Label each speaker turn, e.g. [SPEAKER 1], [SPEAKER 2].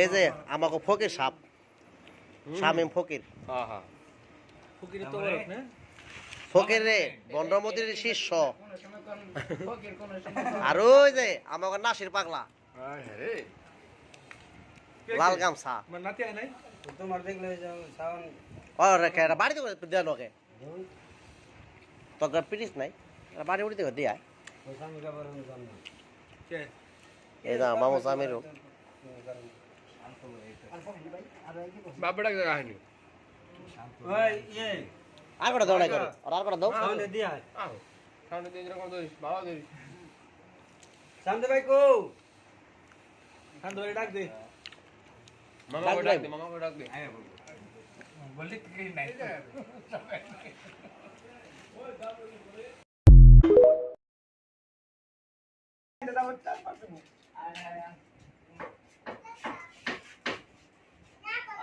[SPEAKER 1] এই যে আমাকে ফকির সাপ শামিম ফকির ফকির রে বন্ডমতির শিষ্য আর ওই যে আমাকে নাসির পাগলা লাল গামছা বাড়িতে দেন ওকে তোর পিটিস নাই বাড়ি উড়িতে দিয়া এই না মামু সামিরও
[SPEAKER 2] বাপড়া কাহিনী
[SPEAKER 1] আর কটা দাও নাই করে আর কটা দাও
[SPEAKER 3] সামনে দিয়া
[SPEAKER 2] সামনে দিয়ে এরকম তো বাবা দেই
[SPEAKER 3] শান্ত ভাই কো শান্ত ভাই ডাক দে
[SPEAKER 2] মামা को डाक दे मामा को डाक दे
[SPEAKER 3] বললি কি নাই এটা হচ্ছে